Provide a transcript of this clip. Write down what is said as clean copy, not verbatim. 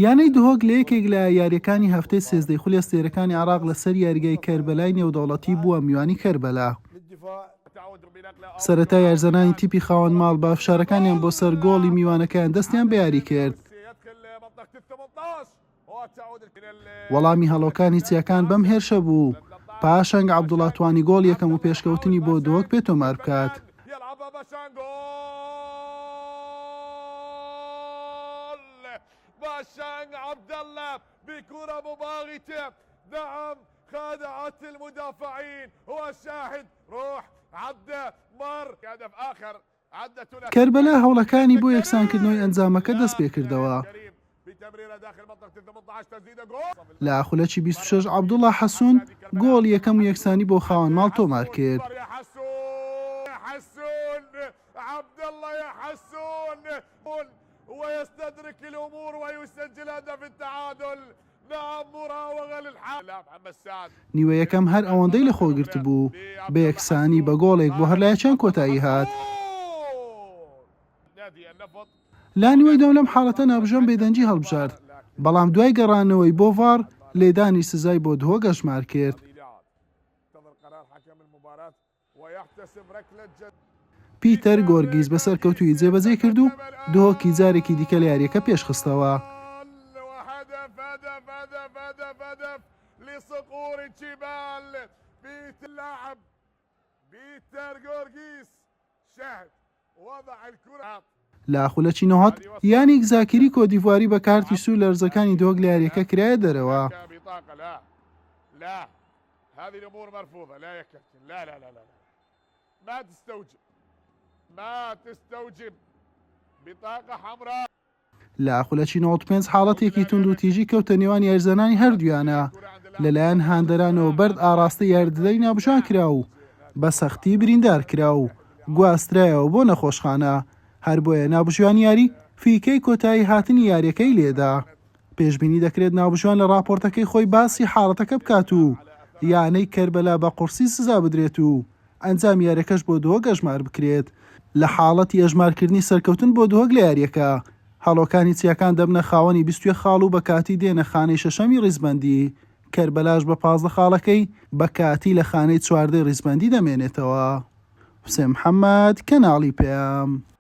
یانەی دهۆک لە یەکێک لە یاریەکانی هەفتەی سێزدەی خولێستێرەکانی عێراق لەسەر یاریگای کەربەلای نێودەوڵەتی بووە میوانی کەربەلا. سەرەتا یارزەنانی تیپی خاوەن ماڵ بە ئەفشارەکانیان بۆ سەر گۆڵی میوانەکەیان دەستیان بە یاری کرد. وەڵامی هەڵۆکانی چیاکان بەم هێرشە بوو. پاشەنگ عەبدوڵڵا توانی گۆڵ یەکەم و پێشکەوتنی بۆ دهۆک پێتۆمار بکات. باشنگ عبدالله بكرة مباغتة، نعم خادعت المدافعين، هو الشاهد، روح عدى مر هدف آخر عدة کەربەلا هەوڵەکانی بۆ یەکسانکردنەوەی ئەنجامەکە دەست پێ کردەوە. لە خولەکی 26 عەبدوڵڵا حەسوون گۆڵ یەکەم و یەکسانی بۆ خاوەن ماڵ تۆمار کرد. عبدالله يا حسون ويستدرك الامور ويسجل هدف التعادل. نعم مراوغه للحال محمد سعد. نیوە یەکەم هەر ئەوەندەی لە خۆگرت بوو بە یەکسانی بە گۆڵێک بۆ هەر لایەکیان کۆتایی هات. لا نیوەی دەم لەم حاڵەتە نابژۆن بێدەنجی هەڵبژارد، بەڵام دوای گەڕانەوەی بۆ ڤار لێدانی سزای بۆ دهۆک هەژمار کرد. پیتەر گۆرگیز بەسەر کەوتوی جێبەجێ کرد و دهۆکی جارێکی دیکە لە یاریەکە پێشخستەوە. لە خولەکی نەهات یانیک زاکری کۆدیڤواری بە کارتی سوور لە ڕزەکانی دهۆک لە یاریەکە کرایە دەرەوە. ما تستوجب بطاقة حمراء. لە خولەکی 95 حاڵەتێکی تونند و تیژی کەوتە نێوان یارزەنانی هەردوویانە لەلایەن هاندەرانەوە بەرد ئاراستە یاردەدەری نابژان کرا و بە سەختی بریندار کرا و گواسترایەوە بۆ نەخۆشخانە. هەر بۆیە نابژوان یاری فیکەی کۆتایی هاتنی یاریەکەی لێدا. پێشبینی دەکرێت نابژوان لە راپۆرتەکەی خۆی باسی حاڵەتەکە بکات و یانەی کەربەلا بە قورسی سزا بدرێت و ئەنجام یاریەکەش بۆ دهۆک هەژمار بکرێت. لە حاڵەتی هەژمارکردنی سەرکەوتن بۆ دهۆک لە یاریەکە هەڵۆکانی چیاکان دەبنە خاوەنی 22 خاڵ و بە کاتی دێنە خانەی شەشەمی ڕیزبەندی. کەربەلاش بە 15 خاڵەکەی بە کاتی لە خانەی 14 ڕیزبەندی دەمێنێتەوە. حوسێن محەممەد، کەناڵی پێم.